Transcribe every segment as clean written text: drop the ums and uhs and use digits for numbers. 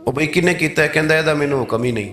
ਉਹ ਬਈ ਕਿਨੇ ਕੀਤਾ? ਕਹਿੰਦਾ ਇਹਦਾ ਮੈਨੂੰ ਹੁਕਮ ਹੀ ਨਹੀਂ,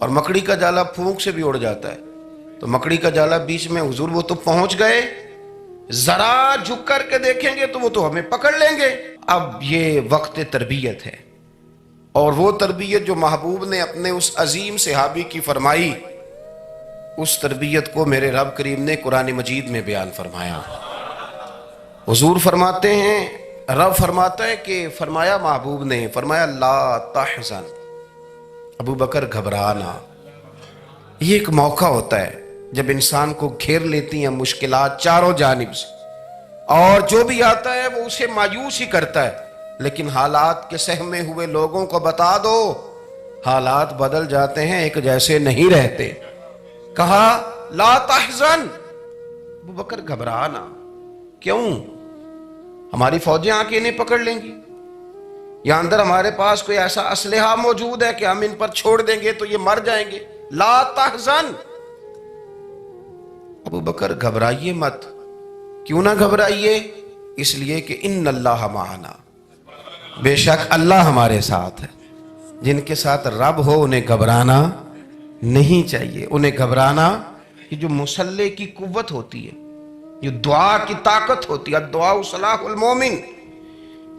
اور مکڑی کا جالا پھونک سے بھی اڑ جاتا ہے. تو مکڑی کا جالا بیچ میں، حضور وہ تو پہنچ گئے، ذرا جھک کر کے دیکھیں گے تو وہ تو ہمیں پکڑ لیں گے. اب یہ وقت تربیت ہے، اور وہ تربیت جو محبوب نے اپنے اس عظیم صحابی کی فرمائی، اس تربیت کو میرے رب کریم نے قرآن مجید میں بیان فرمایا. حضور فرماتے ہیں، رب فرماتا ہے کہ فرمایا محبوب نے، فرمایا لا تحزن، ابو بکر گھبرانا. یہ ایک موقع ہوتا ہے جب انسان کو گھیر لیتی ہیں مشکلات چاروں جانب سے، اور جو بھی آتا ہے وہ اسے مایوس ہی کرتا ہے، لیکن حالات کے سہمے ہوئے لوگوں کو بتا دو حالات بدل جاتے ہیں، ایک جیسے نہیں رہتے. کہا لا تحزن، ابو بکر گھبرانا. کیوں؟ ہماری فوجیں آ کے انہیں پکڑ لیں گی، یا اندر ہمارے پاس کوئی ایسا اسلحہ موجود ہے کہ ہم ان پر چھوڑ دیں گے تو یہ مر جائیں گے. لا تحزن، ابو بکر گھبرائیے مت. کیوں نہ گھبرائیے؟ اس لیے کہ ان اللہ معنا، بے شک اللہ ہمارے ساتھ ہے. جن کے ساتھ رب ہو انہیں گھبرانا نہیں چاہیے. انہیں گھبرانا، یہ جو مسلح کی قوت ہوتی ہے، یہ دعا کی طاقت ہوتی ہے، الدعاء صلاح المومن،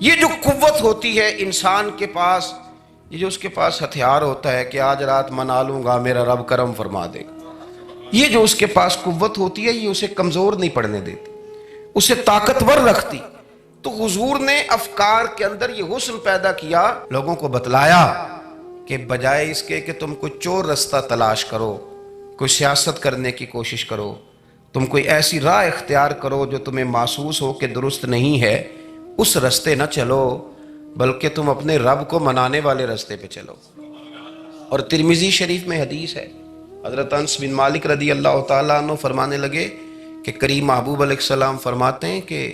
یہ جو قوت ہوتی ہے انسان کے پاس، یہ جو اس کے پاس ہتھیار ہوتا ہے کہ آج رات منا لوں گا میرا رب کرم فرما دے گا، یہ جو اس کے پاس قوت ہوتی ہے، یہ اسے کمزور نہیں پڑنے دیتی، اسے طاقتور رکھتی. تو حضور نے افکار کے اندر یہ حسن پیدا کیا، لوگوں کو بتلایا کہ بجائے اس کے کہ تم کوئی چور رستہ تلاش کرو، کوئی سیاست کرنے کی کوشش کرو، تم کوئی ایسی راہ اختیار کرو جو تمہیں محسوس ہو کہ درست نہیں ہے، اس رستے نہ چلو، بلکہ تم اپنے رب کو منانے والے رستے پہ چلو. اور ترمذی شریف میں حدیث ہے، حضرت انس بن مالک رضی اللہ تعالیٰ عنہ فرمانے لگے کہ کریم محبوب علیہ السلام فرماتے ہیں کہ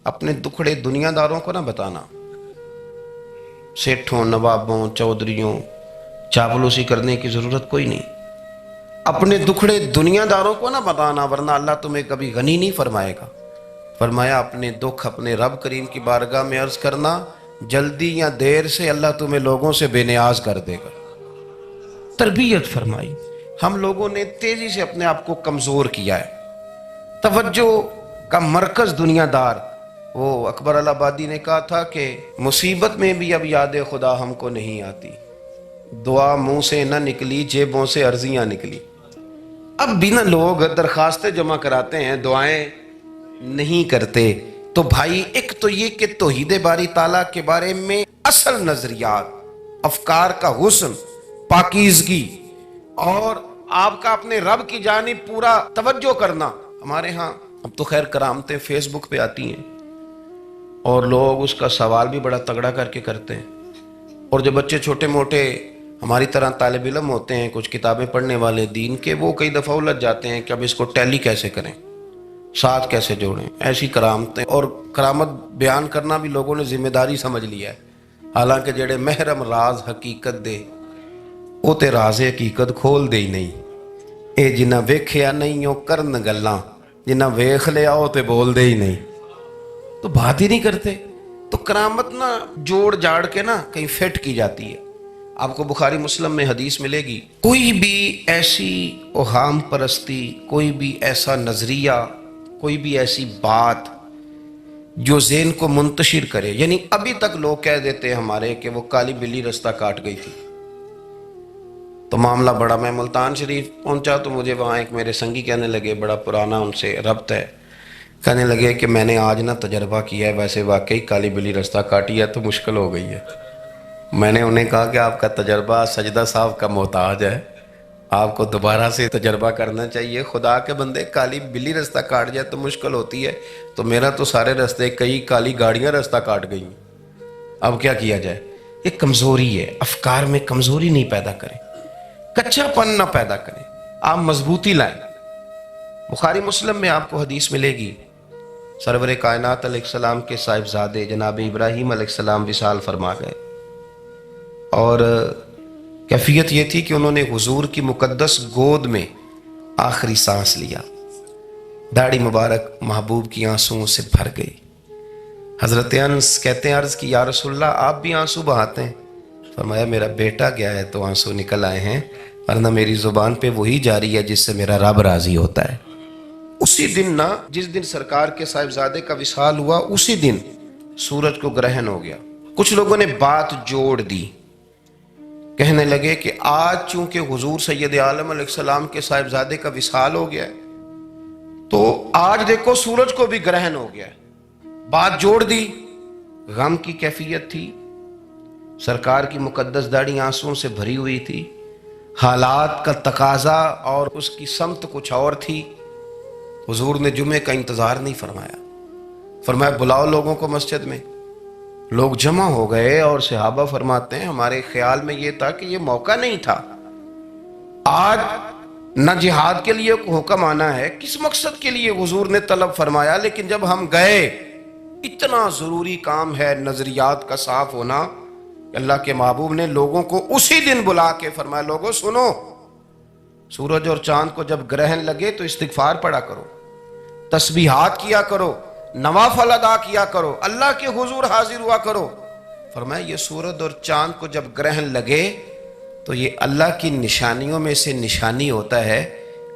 اپنے دکھڑے دنیا داروں کو نہ بتانا، سیٹھوں، نوابوں، چودھریوں، چاپلوسی کرنے کی ضرورت کوئی نہیں. اپنے دکھڑے دنیا داروں کو نہ بتانا، ورنہ اللہ تمہیں کبھی غنی نہیں فرمائے گا. فرمایا اپنے دکھ اپنے رب کریم کی بارگاہ میں عرض کرنا، جلدی یا دیر سے اللہ تمہیں لوگوں سے بے نیاز کر دے گا. تربیت فرمائی. ہم لوگوں نے تیزی سے اپنے آپ کو کمزور کیا ہے. توجہ کا مرکز دنیا دار. وہ اکبر الہآبادی نے کہا تھا کہ مصیبت میں بھی اب یاد خدا ہم کو نہیں آتی، دعا منہ سے نہ نکلی جیبوں سے عرضیاں نکلی. اب بھی نہ لوگ درخواستیں جمع کراتے ہیں، دعائیں نہیں کرتے. تو بھائی ایک تو یہ کہ توحید باری تعالیٰ کے بارے میں اصل نظریات، افکار کا حسن، پاکیزگی، اور آپ کا اپنے رب کی جانب پورا توجہ کرنا. ہمارے ہاں اب تو خیر کرامتیں فیس بک پہ آتی ہیں اور لوگ اس کا سوال بھی بڑا تگڑا کر کے کرتے ہیں. اور جو بچے چھوٹے موٹے ہماری طرح طالب علم ہوتے ہیں، کچھ کتابیں پڑھنے والے دین کے، وہ کئی دفعہ الجھ جاتے ہیں کہ اب اس کو ٹیلی کیسے کریں، ساتھ کیسے جوڑیں. ایسی کرامتیں اور کرامت بیان کرنا بھی لوگوں نے ذمہ داری سمجھ لیا ہے. حالانکہ جڑے محرم راز حقیقت دے وہ تے راز حقیقت کھول دے ہی نہیں. اے جنہ ویکھیا نہیں او کرن گلاں، جنہ ویکھ لیا او تے بول دے ہی نہیں، تو بات ہی نہیں کرتے. تو کرامت نا جوڑ جاڑ کے نا کہیں فٹ کی جاتی ہے. آپ کو بخاری مسلم میں حدیث ملے گی، کوئی بھی ایسی اوہام پرستی، کوئی بھی ایسا نظریہ، کوئی بھی ایسی بات جو ذہن کو منتشر کرے. یعنی ابھی تک لوگ کہہ دیتے ہیں ہمارے کہ وہ کالی بلی رستہ کاٹ گئی تھی. تو معاملہ بڑا، میں ملتان شریف پہنچا تو مجھے وہاں ایک میرے سنگی کہنے لگے، بڑا پرانا ان سے ربط ہے، کہنے لگے کہ میں نے آج نہ تجربہ کیا ہے، ویسے واقعی کالی بلی رستہ کاٹی ہے تو مشکل ہو گئی ہے. میں نے انہیں کہا کہ آپ کا تجربہ سجدہ صاحب کا محتاج ہے، آپ کو دوبارہ سے تجربہ کرنا چاہیے. خدا کے بندے، کالی بلی رستہ کاٹ جائے تو مشکل ہوتی ہے، تو میرا تو سارے رستے، کئی کالی گاڑیاں رستہ کاٹ گئی ہیں، اب کیا کیا جائے. یہ کمزوری ہے. افکار میں کمزوری نہیں پیدا کریں، کچا پن نہ پیدا کریں، آپ مضبوطی لائیں. بخاری مسلم میں آپ کو حدیث ملے گی، سرور کائنات علیہ السلام کے صاحبزادے جناب ابراہیم علیہ السلام وصال فرما گئے، اور کیفیت یہ تھی کہ انہوں نے حضور کی مقدس گود میں آخری سانس لیا. داڑھی مبارک محبوب کی آنسوؤں سے بھر گئی. حضرت انس کہتے ہیں عرض کی یا رسول اللہ آپ بھی آنسو بہاتے ہیں؟ فرمایا میرا بیٹا گیا ہے تو آنسو نکل آئے ہیں، ورنہ میری زبان پہ وہی جاری ہے جس سے میرا رب راضی ہوتا ہے۔ اسی دن نا، جس دن سرکار کے صاحبزادے کا وصال ہوا، اسی دن سورج کو گرہن ہو گیا۔ کچھ لوگوں نے بات جوڑ دی، کہنے لگے کہ آج چونکہ حضور سید عالم علیہ السلام کے صاحبزادے کا وصال ہو گیا ہے تو آج دیکھو سورج کو بھی گرہن ہو گیا ہے۔ بات جوڑ دی، غم کی کیفیت تھی، سرکار کی مقدس داڑھی آنسوؤں سے بھری ہوئی تھی، حالات کا تقاضا اور اس کی سمت کچھ اور تھی۔ حضور نے جمعے کا انتظار نہیں فرمایا، فرمایا بلاؤ لوگوں کو مسجد میں۔ لوگ جمع ہو گئے اور صحابہ فرماتے ہیں ہمارے خیال میں یہ تھا کہ یہ موقع نہیں تھا، آج نہ جہاد کے لیے حکم آنا ہے، کس مقصد کے لیے حضور نے طلب فرمایا، لیکن جب ہم گئے اتنا ضروری کام ہے نظریات کا صاف ہونا، اللہ کے محبوب نے لوگوں کو اسی دن بلا کے فرمایا لوگوں سنو، سورج اور چاند کو جب گرہن لگے تو استغفار پڑھا کرو، تسبیحات کیا کرو، نوافل ادا کیا کرو، اللہ کے حضور حاضر ہوا کرو۔ فرمایا یہ سورج اور چاند کو جب گرہن لگے تو یہ اللہ کی نشانیوں میں سے نشانی ہوتا ہے،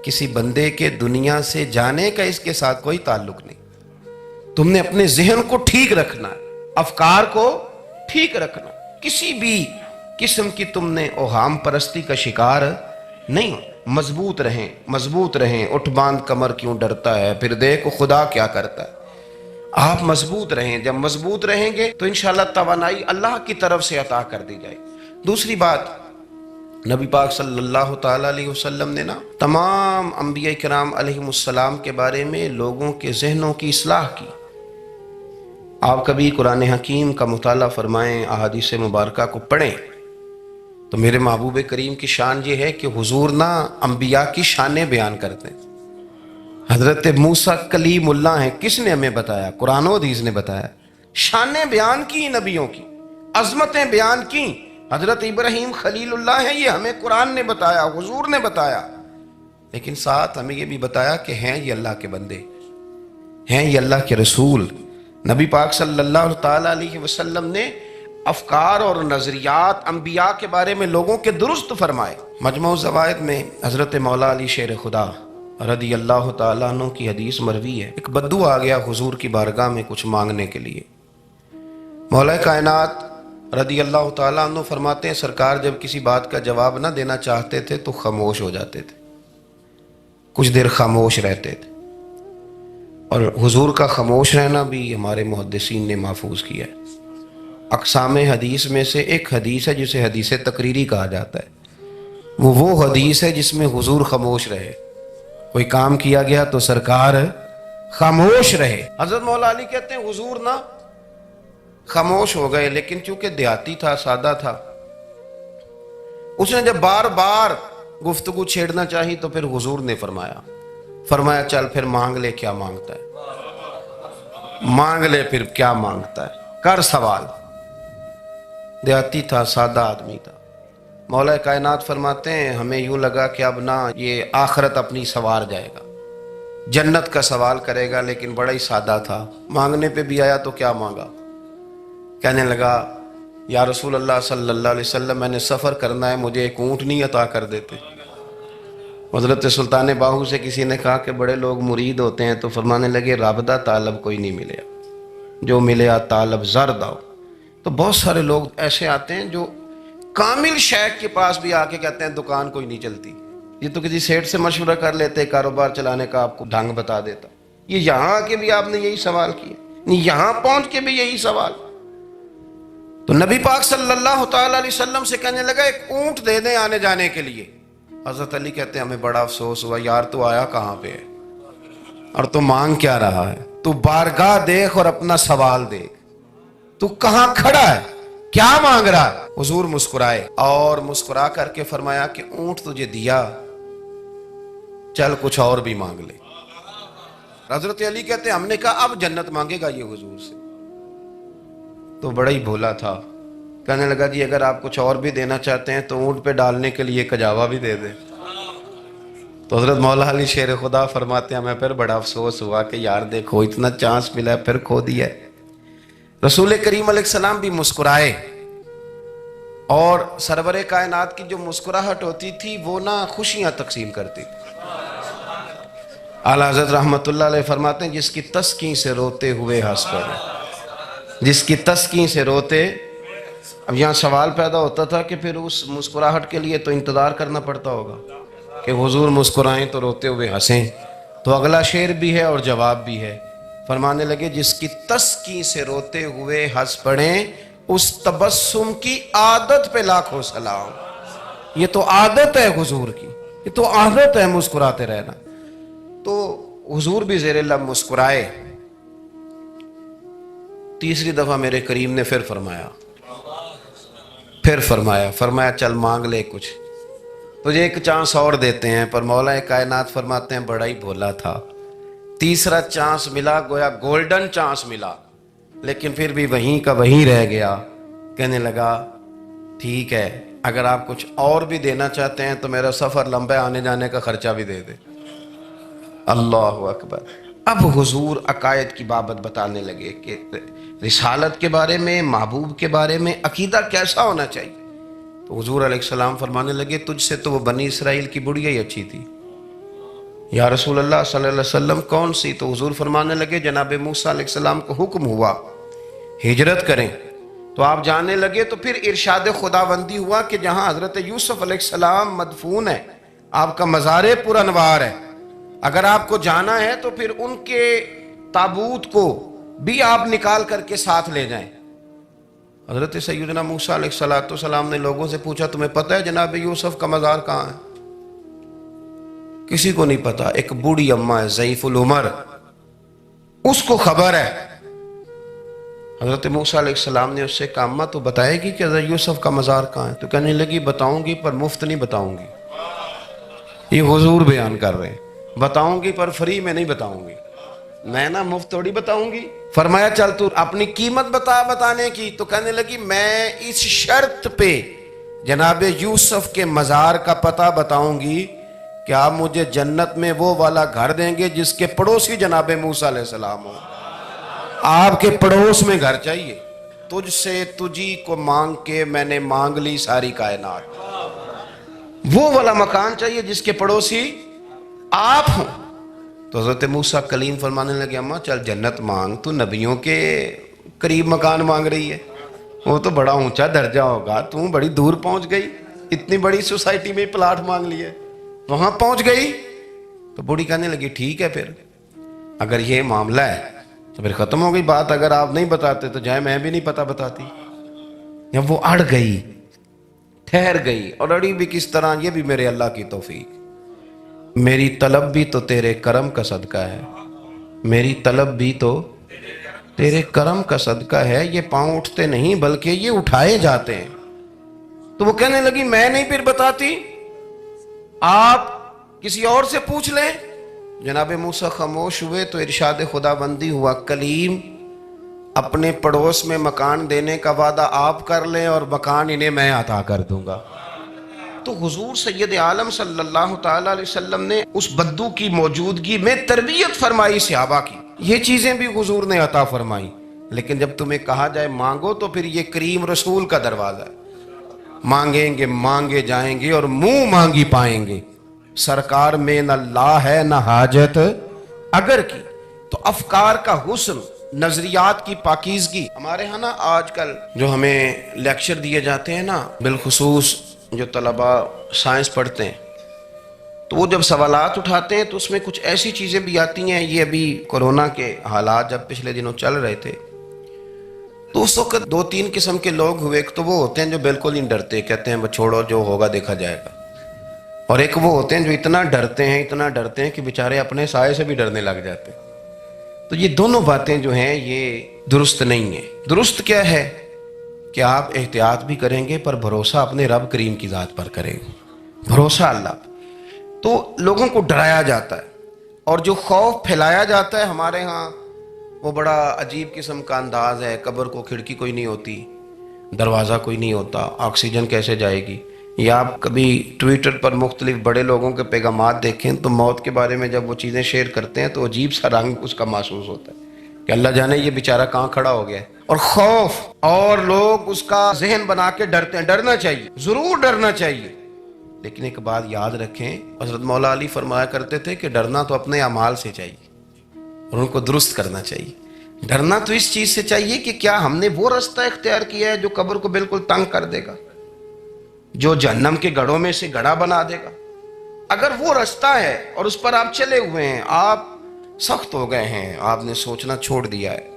کسی بندے کے دنیا سے جانے کا اس کے ساتھ کوئی تعلق نہیں۔ تم نے اپنے ذہن کو ٹھیک رکھنا، افکار کو ٹھیک رکھنا، کسی بھی قسم کی تم نے اوہام پرستی کا شکار نہیں ہو۔ مضبوط رہیں، مضبوط رہیں، اٹھ باندھ کمر کیوں ڈرتا ہے، پھر دیکھو خدا کیا کرتا ہے۔ آپ مضبوط رہیں، جب مضبوط رہیں گے تو انشاءاللہ توانائی اللہ کی طرف سے عطا کر دی جائے۔ دوسری بات، نبی پاک صلی اللہ تعالیٰ علیہ وسلم نے نا تمام انبیاء کرام علیہ السلام کے بارے میں لوگوں کے ذہنوں کی اصلاح کی۔ آپ کبھی قرآن حکیم کا مطالعہ فرمائیں، احادیث مبارکہ کو پڑھیں تو میرے محبوب کریم کی شان یہ ہے کہ حضور نا انبیاء کی شانیں بیان کرتے ہیں۔ حضرت موسیٰ کلیم اللہ ہیں، کس نے ہمیں بتایا؟ قرآن و حدیث نے بتایا۔ شانیں بیان کی نبیوں کی، عظمتیں بیان کی۔ حضرت ابراہیم خلیل اللہ ہیں، یہ ہمیں قرآن نے بتایا، حضور نے بتایا، لیکن ساتھ ہمیں یہ بھی بتایا کہ ہیں یہ اللہ کے بندے، ہیں یہ اللہ کے رسول۔ نبی پاک صلی اللہ تعالیٰ علیہ وسلم نے افکار اور نظریات انبیاء کے بارے میں لوگوں کے درست فرمائے۔ مجموع الزوائد میں حضرت مولا علی شیر خدا رضی اللہ تعالیٰ عنہ کی حدیث مروی ہے، ایک بدو آ گیا حضور کی بارگاہ میں کچھ مانگنے کے لیے۔ مولا کائنات رضی اللہ تعالیٰ عنہ فرماتے ہیں سرکار جب کسی بات کا جواب نہ دینا چاہتے تھے تو خاموش ہو جاتے تھے، کچھ دیر خاموش رہتے تھے، اور حضور کا خاموش رہنا بھی ہمارے محدثین نے محفوظ کیا ہے۔ اقسام حدیث میں سے ایک حدیث ہے جسے حدیث تقریری کہا جاتا ہے، وہ حدیث ہے جس میں حضور خاموش رہے، کوئی کام کیا گیا تو سرکار خاموش رہے۔ حضرت مولا علی کہتے ہیں حضور نہ خاموش ہو گئے، لیکن چونکہ دیہاتی تھا، سادہ تھا، اس نے جب بار بار گفتگو چھیڑنا چاہی تو پھر حضور نے فرمایا چل پھر مانگ لے کیا مانگتا ہے، مانگ لے پھر کیا مانگتا ہے، کر سوال۔ دیہاتی تھا، سادہ آدمی تھا۔ مولا کائنات فرماتے ہیں ہمیں یوں لگا کہ اب نہ یہ آخرت اپنی سوار جائے گا، جنت کا سوال کرے گا، لیکن بڑا ہی سادہ تھا۔ مانگنے پہ بھی آیا تو کیا مانگا؟ کہنے لگا یا رسول اللہ صلی اللہ علیہ وسلم میں نے سفر کرنا ہے، مجھے ایک اونٹنی عطا کر دیتے۔ حضرت سلطان باہو سے کسی نے کہا کہ بڑے لوگ مرید ہوتے ہیں، تو فرمانے لگے رابطہ طالب کوئی نہیں ملے، جو ملے طالب زرد آؤ۔ تو بہت سارے لوگ ایسے آتے ہیں جو کامل شیخ کے پاس بھی آ کے کہتے ہیں دکان کوئی نہیں چلتی، یہ تو کسی سیٹ سے مشورہ کر لیتے، کاروبار چلانے کا آپ کو ڈھنگ بتا دیتا۔ یہ یہاں آ کے بھی آپ نے یہی سوال کیا، یہاں پہنچ کے بھی یہی سوال۔ تو نبی پاک صلی اللہ تعالیٰ علیہ وسلم سے کہنے لگا ایک اونٹ دے دیں آنے جانے کے لیے۔ حضرت علی کہتے ہیں ہمیں بڑا افسوس ہوا، یار تو آیا کہاں پہ ہے اور تو مانگ کیا رہا ہے؟ تو بارگاہ دیکھ اور اپنا سوال دیکھ، تو کہاں کھڑا ہے، کیا مانگ رہا ہے؟ حضور مسکرائے اور مسکرا کر کے فرمایا کہ اونٹ تجھے دیا، چل کچھ اور بھی مانگ لے۔ حضرت علی کہتے ہیں ہم نے کہا اب جنت مانگے گا یہ حضور سے؟ تو بڑا ہی بھولا تھا، کہنے لگا جی اگر آپ کچھ اور بھی دینا چاہتے ہیں تو اونٹ پہ ڈالنے کے لیے کجاوا بھی دے دیں۔ تو حضرت مولا علی شیر خدا فرماتے ہیں ہمیں پھر بڑا افسوس ہوا کہ یار دیکھو اتنا چانس ملا ہے، پھر کھو دیا ہے۔ رسول کریم علیہ السلام بھی مسکرائے، اور سرور کائنات کی جو مسکراہٹ ہوتی تھی وہ نہ خوشیاں تقسیم کرتی تھی۔ اعلیٰ حضرت رحمۃ اللہ علیہ فرماتے ہیں جس کی تسکین سے روتے ہوئے ہنس پڑے، جس کی تسکین سے روتے۔ اب یہاں سوال پیدا ہوتا تھا کہ پھر اس مسکراہٹ کے لیے تو انتظار کرنا پڑتا ہوگا کہ حضور مسکرائیں تو روتے ہوئے ہنسیں، تو اگلا شعر بھی ہے اور جواب بھی ہے۔ فرمانے لگے جس کی تسکین سے روتے ہوئے ہنس پڑیں اس تبسم کی عادت پہ لاکھوں سلام۔ یہ تو عادت ہے حضور کی، یہ تو عادت ہے مسکراتے رہنا۔ تو حضور بھی زیر لب مسکرائے۔ تیسری دفعہ میرے کریم نے پھر فرمایا چل مانگ لے کچھ، تجھے ایک چانس اور دیتے ہیں۔ پر مولا کائنات فرماتے ہیں بڑا ہی بھولا تھا، تیسرا چانس ملا، گویا گولڈن چانس ملا، لیکن پھر بھی وہیں کا وہیں رہ گیا۔ کہنے لگا ٹھیک ہے، اگر آپ کچھ اور بھی دینا چاہتے ہیں تو میرا سفر لمبا آنے جانے کا خرچہ بھی دے دے۔ اللہ اکبر۔ اب حضور عقائد کی بابت بتانے لگے کہ رسالت کے بارے میں، محبوب کے بارے میں عقیدہ کیسا ہونا چاہیے۔ تو حضور علیہ السلام فرمانے لگے تجھ سے تو وہ بنی اسرائیل کی بڑھیا ہی اچھی تھی۔ یا رسول اللہ صلی اللہ علیہ وسلم کون سی؟ تو حضور فرمانے لگے جناب موسیٰ علیہ السلام کو حکم ہوا ہجرت کریں، تو آپ جانے لگے، تو پھر ارشاد خداوندی ہوا کہ جہاں حضرت یوسف علیہ السلام مدفون ہے، آپ کا مزار پر انوار ہے، اگر آپ کو جانا ہے تو پھر ان کے تابوت کو بھی آپ نکال کر کے ساتھ لے جائیں۔ حضرت سیدنا موسیٰ علیہ السلام نے لوگوں سے پوچھا تمہیں پتہ ہے جناب یوسف کا مزار کہاں ہے؟ کسی کو نہیں پتا۔ ایک بوڑھی اماں ہے ضعیف العمر، اس کو خبر ہے۔ حضرت موسیٰ علیہ السلام نے اس سے کہا اماں تو بتائے گی کہ حضرت یوسف کا مزار کہاں ہے؟ تو کہنے لگی بتاؤں گی پر مفت نہیں بتاؤں گی۔ یہ حضور بیان کر رہے ہیں، بتاؤں گی پر فری میں نہیں بتاؤں گی، میں نا مفت تھوڑی بتاؤں گی۔ فرمایا چل تو اپنی قیمت بتا بتانے کی۔ تو کہنے لگی میں اس شرط پہ جناب یوسف کے مزار کا پتہ بتاؤں گی کہ آپ مجھے جنت میں وہ والا گھر دیں گے جس کے پڑوسی جناب موسیٰ علیہ السلام ہو۔ آپ کے پڑوس میں گھر چاہیے۔ تجھ سے تجھی کو مانگ کے میں نے مانگ لی ساری کائنات، وہ والا مکان چاہیے جس کے پڑوسی آپ ہوں۔ تو حضرت موسیٰ کلیم فرمانے لگے اماں چل جنت مانگ، تو نبیوں کے قریب مکان مانگ رہی ہے، وہ تو بڑا اونچا درجہ ہوگا، تو بڑی دور پہنچ گئی، اتنی بڑی سوسائٹی میں پلاٹ مانگ لیے، وہاں پہنچ گئی۔ تو بوڑھی کہنے لگی ٹھیک ہے، پھر اگر یہ معاملہ ہے تو پھر ختم ہو گئی بات، اگر آپ نہیں بتاتے تو جائے میں بھی نہیں پتہ بتاتی۔ جب وہ اڑ گئی، ٹھہر گئی، اور اڑی بھی کس طرح، یہ بھی میرے اللہ کی توفیق، میری طلب بھی تو تیرے کرم کا صدقہ ہے، میری طلب بھی تو تیرے کرم کا صدقہ ہے، یہ پاؤں اٹھتے نہیں بلکہ یہ اٹھائے جاتے ہیں۔ تو وہ کہنے لگی میں نہیں پھر بتاتی، آپ کسی اور سے پوچھ لیں۔ جناب موسیٰ خاموش ہوئے تو ارشاد خداوندی ہوا کلیم اپنے پڑوس میں مکان دینے کا وعدہ آپ کر لیں اور مکان انہیں میں عطا کر دوں گا۔ تو حضور سید عالم صلی اللہ تعالی علیہ وسلم نے اس بدو کی موجودگی میں تربیت فرمائی صحابہ کی، یہ چیزیں بھی حضور نے عطا فرمائی۔ لیکن جب تمہیں کہا جائے مانگو تو پھر یہ کریم رسول کا دروازہ ہے، مانگیں گے مانگے جائیں گے اور منہ مانگی پائیں گے، سرکار میں نہ لا ہے نہ حاجت اگر کی۔ تو افکار کا حسن، نظریات کی پاکیزگی، ہمارے ہاں نا آج کل جو ہمیں لیکچر دیے جاتے ہیں نا، بالخصوص جو طلباء سائنس پڑھتے ہیں، تو وہ جب سوالات اٹھاتے ہیں تو اس میں کچھ ایسی چیزیں بھی آتی ہیں، یہ ابھی کورونا کے حالات جب پچھلے دنوں چل رہے تھے تو اس وقت 2-3 قسم کے لوگ ہوئے۔ ایک تو وہ ہوتے ہیں جو بالکل ہی ڈرتے، کہتے ہیں وہ چھوڑو جو ہوگا دیکھا جائے گا، اور ایک وہ ہوتے ہیں جو اتنا ڈرتے ہیں کہ بیچارے اپنے سائے سے بھی ڈرنے لگ جاتے ہیں۔ تو یہ دونوں باتیں جو ہیں یہ درست نہیں ہیں۔ درست کیا ہے کہ آپ احتیاط بھی کریں گے پر بھروسہ اپنے رب کریم کی ذات پر کریں گے، بھروسہ اللہ۔ تو لوگوں کو ڈرایا جاتا ہے اور جو خوف پھیلایا جاتا ہے ہمارے ہاں وہ بڑا عجیب قسم کا انداز ہے، قبر کو کھڑکی کوئی نہیں ہوتی، دروازہ کوئی نہیں ہوتا، آکسیجن کیسے جائے گی۔ یا آپ کبھی ٹویٹر پر مختلف بڑے لوگوں کے پیغامات دیکھیں تو موت کے بارے میں جب وہ چیزیں شیئر کرتے ہیں تو عجیب سا رنگ اس کا محسوس ہوتا ہے کہ اللہ جانے یہ بیچارہ کہاں کھڑا ہو گیا ہے، اور خوف، اور لوگ اس کا ذہن بنا کے ڈرتے ہیں. ڈرنا چاہیے، ضرور ڈرنا چاہیے، لیکن ایک بات یاد رکھیں، حضرت مولا علی فرمایا کرتے تھے کہ ڈرنا تو اپنے اعمال سے چاہیے اور ان کو درست کرنا چاہیے. ڈرنا تو اس چیز سے چاہیے کہ کیا ہم نے وہ رستہ اختیار کیا ہے جو قبر کو بالکل تنگ کر دے گا، جو جہنم کے گڑھوں میں سے گڑھا بنا دے گا. اگر وہ رستہ ہے اور اس پر آپ چلے ہوئے ہیں، آپ سخت ہو گئے ہیں، آپ نے سوچنا چھوڑ دیا ہے،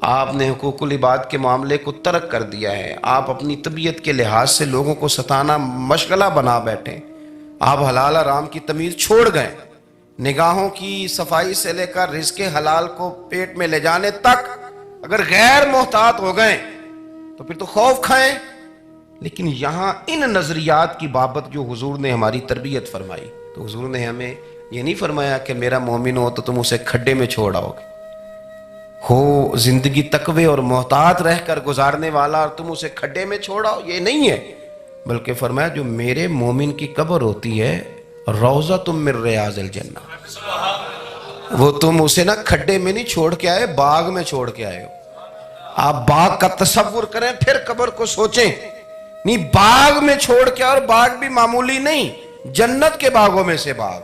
آپ نے حقوق العباد کے معاملے کو ترک کر دیا ہے، آپ اپنی طبیعت کے لحاظ سے لوگوں کو ستانا مشغلہ بنا بیٹھے، آپ حلال حرام کی تمیز چھوڑ گئے، نگاہوں کی صفائی سے لے کر رزق حلال کو پیٹ میں لے جانے تک اگر غیر محتاط ہو گئے تو پھر تو خوف کھائیں. لیکن یہاں ان نظریات کی بابت جو حضور نے ہماری تربیت فرمائی، تو حضور نے ہمیں یہ نہیں فرمایا کہ میرا مومن ہو تو تم اسے کھڈے میں چھوڑ آؤ گے، ہو زندگی تقوی اور محتاط رہ کر گزارنے والا اور تم اسے کھڈے میں چھوڑ آؤ. یہ نہیں ہے، بلکہ فرمایا جو میرے مومن کی قبر ہوتی ہے روضۃ من ریاض الجنہ، وہ تم اسے نہ کھڈے میں نہیں چھوڑ کے آئے، باغ میں چھوڑ کے آئے ہو. آپ باغ کا تصور کریں پھر قبر کو سوچیں. نہیں، باغ میں چھوڑ کے، اور باغ بھی معمولی نہیں، جنت کے باغوں میں سے باغ،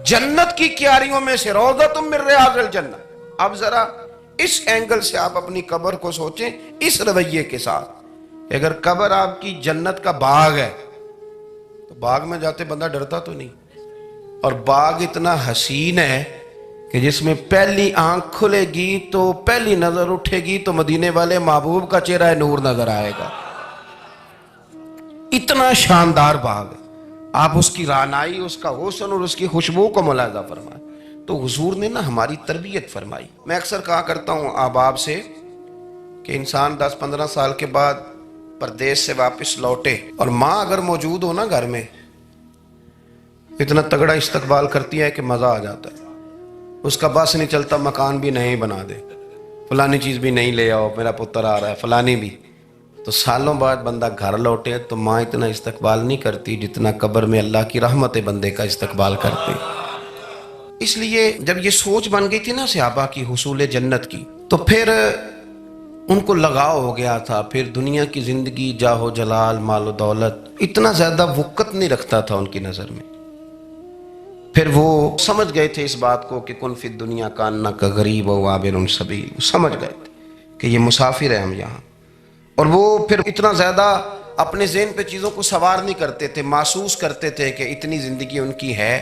جنت کی کیاریوں میں سے، روضۃ من ریاض الجنہ. اب ذرا اس اینگل سے آپ اپنی قبر کو سوچیں، اس رویے کے ساتھ کہ اگر قبر آپ کی جنت کا باغ ہے تو باغ میں جاتے بندہ ڈرتا تو نہیں، اور باغ اتنا حسین ہے کہ جس میں پہلی آنکھ کھلے گی تو پہلی نظر اٹھے گی تو مدینے والے محبوب کا چہرہ نور نظر آئے گا. اتنا شاندار باغ ہے. آپ اس کی رعنائی، اس کا حسن اور اس کی خوشبو کو ملاحظہ فرمائیں. تو حضور نے نا ہماری تربیت فرمائی. میں اکثر کہا کرتا ہوں احباب سے کہ انسان 10-15 سال کے بعد پردیس سے واپس لوٹے اور ماں اگر موجود ہو نا گھر میں، اتنا تگڑا استقبال کرتی ہے کہ مزہ آ جاتا ہے. اس کا بس نہیں چلتا، مکان بھی نہیں بنا دے، فلانی چیز بھی نہیں لے آؤ، میرا پتر آ رہا ہے، فلانی بھی. تو سالوں بعد بندہ گھر لوٹے تو ماں اتنا استقبال نہیں کرتی جتنا قبر میں اللہ کی رحمت بندے کا استقبال کرتی. اس لیے جب یہ سوچ بن گئی تھی نا صحابہ کی حصول جنت کی، تو پھر ان کو لگاؤ ہو گیا تھا. پھر دنیا کی زندگی، جاہ و جلال، مال و دولت اتنا زیادہ وقت نہیں رکھتا تھا ان کی نظر میں. پھر وہ سمجھ گئے تھے اس بات کو کہ کن فی الدنیا کانک غریب و عابر سبیل، سمجھ گئے تھے کہ یہ مسافر ہیں ہم یہاں. اور وہ پھر اتنا زیادہ اپنے ذہن پہ چیزوں کو سوار نہیں کرتے تھے، محسوس کرتے تھے کہ اتنی زندگی ان کی ہے،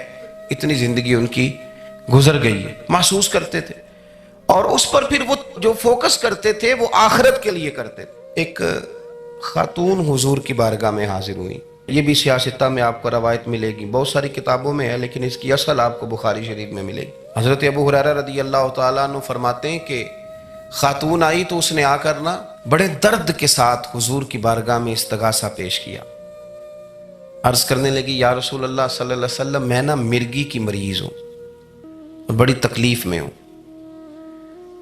اتنی زندگی ان کی گزر گئی ہے، محسوس کرتے تھے. اور اس پر پھر وہ جو فوکس کرتے تھے وہ آخرت کے لیے کرتے تھے. ایک خاتون حضور کی بارگاہ میں حاضر ہوئی. یہ بھی سیاستہ میں آپ کو روایت ملے گی، بہت ساری کتابوں میں ہے لیکن اس کی اصل آپ کو بخاری شریف میں ملے گی. حضرت ابو ہریرہ رضی اللہ تعالیٰ عنہ فرماتے ہیں کہ خاتون آئی تو اس نے آ کر نا بڑے درد کے ساتھ حضور کی بارگاہ میں استغاثہ پیش کیا. عرض کرنے لگی یا رسول اللہ صلی اللہ علیہ وسلم، میں نا مرگی کی مریض ہوں اور بڑی تکلیف میں ہوں.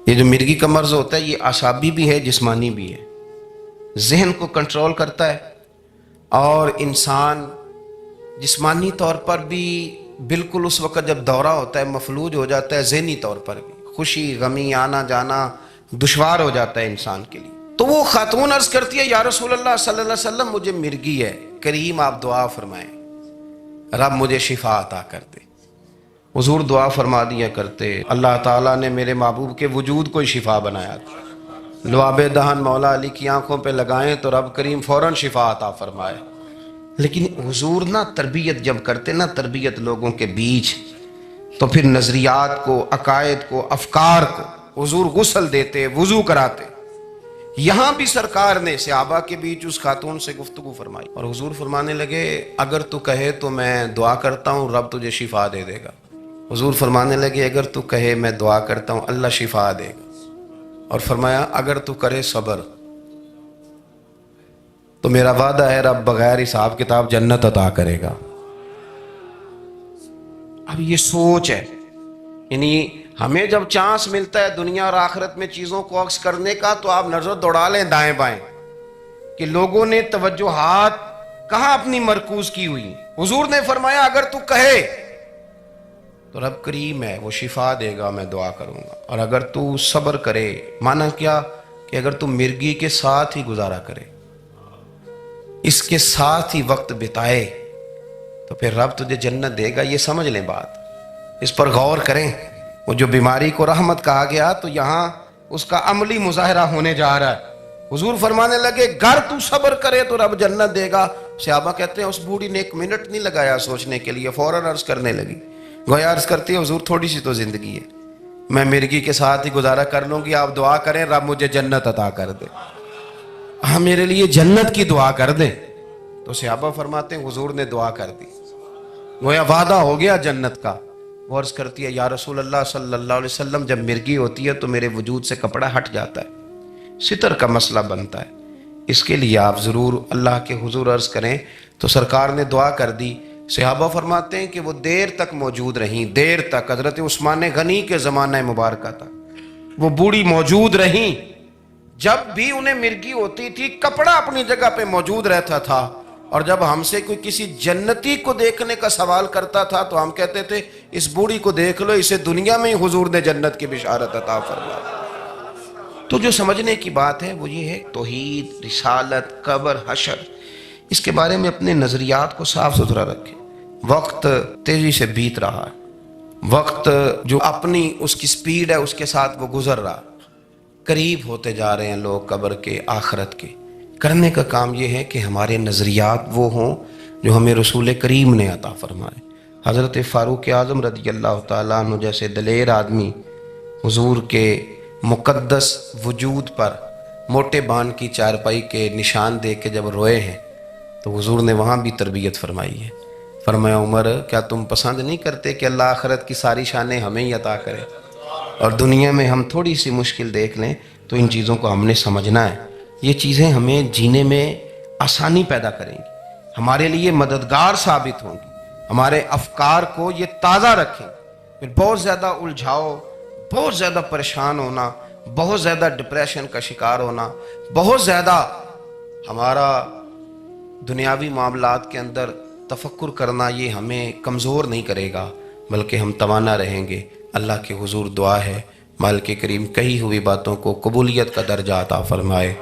یہ جو مرگی کا مرض ہوتا ہے یہ اعصابی بھی ہے، جسمانی بھی ہے، ذہن کو کنٹرول کرتا ہے، اور انسان جسمانی طور پر بھی بالکل اس وقت جب دورہ ہوتا ہے مفلوج ہو جاتا ہے، ذہنی طور پر بھی خوشی غمی آنا جانا دشوار ہو جاتا ہے انسان کے لیے. تو وہ خاتون عرض کرتی ہے یا رسول اللہ صلی اللہ علیہ وسلم، مجھے مرگی ہے، کریم آپ دعا فرمائیں رب مجھے شفا عطا کر دے. حضور دعا فرما دیا کرتے، اللہ تعالیٰ نے میرے محبوب کے وجود کو شفا بنایا تھا. لعاب دہن مولا علی کی آنکھوں پہ لگائیں تو رب کریم فوراً شفا عطا فرمائے. لیکن حضور نا تربیت جب کرتے نا، تربیت لوگوں کے بیچ، تو پھر نظریات کو، عقائد کو، افکار کو حضور غسل دیتے، وضو کراتے. یہاں بھی سرکار نے صحابہ کے بیچ اس خاتون سے گفتگو فرمائی اور حضور فرمانے لگے اگر تو کہے تو میں دعا کرتا ہوں رب تجھے شفا دے دے گا. حضور فرمانے لگے اگر تو کہے میں دعا کرتا ہوں اللہ شفا دے گا. اور فرمایا اگر تو کرے صبر تو میرا وعدہ ہے رب بغیر حساب کتاب جنت عطا کرے گا. اب یہ سوچ ہے، یعنی ہمیں جب چانس ملتا ہے دنیا اور آخرت میں چیزوں کو عکس کرنے کا تو آپ نظر دوڑا لیں دائیں بائیں کہ لوگوں نے توجہات کہاں اپنی مرکوز کی ہوئی. حضور نے فرمایا اگر تو کہے تو رب کریم ہے وہ شفا دے گا، میں دعا کروں گا. اور اگر تو صبر کرے، مانا کیا، کہ اگر تم مرغی کے ساتھ ہی گزارا کرے، اس کے ساتھ ہی وقت بتائے، تو پھر رب تجھے جنت دے گا۔ یہ سمجھ لیں بات، اس پر غور کریں۔ وہ جو بیماری کو رحمت کہا گیا تو یہاں اس کا عملی مظاہرہ ہونے جا رہا ہے۔ حضور فرمانے لگے گر تو صبر کرے تو رب جنت دے گا۔ صحابہ کہتے ہیں اس بوڑھی نے 1 منٹ نہیں لگایا سوچنے کے لیے، فوراً عرض کرنے لگی، گویا عرض کرتی ہے حضور تھوڑی سی تو زندگی ہے، میں مرغی کے ساتھ ہی گزارا کر لوں گی، آپ دعا کریں رب مجھے جنت عطا کر دے، ہاں میرے لیے جنت کی دعا کر دیں۔ تو صحابہ فرماتے ہیں حضور نے دعا کر دی، گویا وعدہ ہو گیا جنت کا۔ وہ عرض کرتی ہے یا رسول اللہ صلی اللہ علیہ وسلم، جب مرغی ہوتی ہے تو میرے وجود سے کپڑا ہٹ جاتا ہے، ستر کا مسئلہ بنتا ہے، اس کے لیے آپ ضرور اللہ کے حضور عرض کریں۔ تو سرکار نے دعا کر دی۔ صحابہ فرماتے ہیں کہ وہ دیر تک موجود رہیں، دیر تک، حضرت عثمان غنی کے زمانہ مبارکہ تک وہ بوڑھی موجود رہیں۔ جب بھی انہیں مرغی ہوتی تھی کپڑا اپنی جگہ پہ موجود رہتا تھا، اور جب ہم سے کوئی کسی جنتی کو دیکھنے کا سوال کرتا تھا تو ہم کہتے تھے اس بوڑھی کو دیکھ لو، اسے دنیا میں ہی حضور نے جنت کی بشارت عطا فرما۔ تو جو سمجھنے کی بات ہے وہ یہ ہے توحید، رسالت، قبر، حشر، اس کے بارے میں اپنے نظریات کو صاف ستھرا رکھیں۔ وقت تیزی سے بیت رہا ہے، وقت جو اپنی اس کی سپیڈ ہے اس کے ساتھ وہ گزر رہا، قریب ہوتے جا رہے ہیں لوگ قبر کے، آخرت کے۔ کرنے کا کام یہ ہے کہ ہمارے نظریات وہ ہوں جو ہمیں رسول کریم نے عطا فرمائے۔ حضرت فاروق اعظم رضی اللہ تعالیٰ عنہ جیسے دلیر آدمی حضور کے مقدس وجود پر موٹے بان کی چارپائی کے نشان دے کے جب روئے ہیں تو حضور نے وہاں بھی تربیت فرمائی ہے۔ فرمایا عمر کیا تم پسند نہیں کرتے کہ اللہ آخرت کی ساری شانیں ہمیں ہی عطا کرے، اور دنیا میں ہم تھوڑی سی مشکل دیکھ لیں تو ان چیزوں کو ہم نے سمجھنا ہے۔ یہ چیزیں ہمیں جینے میں آسانی پیدا کریں گی، ہمارے لیے مددگار ثابت ہوں گی، ہمارے افکار کو یہ تازہ رکھیں۔ پھر بہت زیادہ الجھاؤ، بہت زیادہ پریشان ہونا، بہت زیادہ ڈپریشن کا شکار ہونا، بہت زیادہ ہمارا دنیاوی معاملات کے اندر تفکر کرنا، یہ ہمیں کمزور نہیں کرے گا بلکہ ہم توانا رہیں گے۔ اللہ کے حضور دعا ہے مالک کریم کہی ہوئی باتوں کو قبولیت کا درجہ عطا فرمائے۔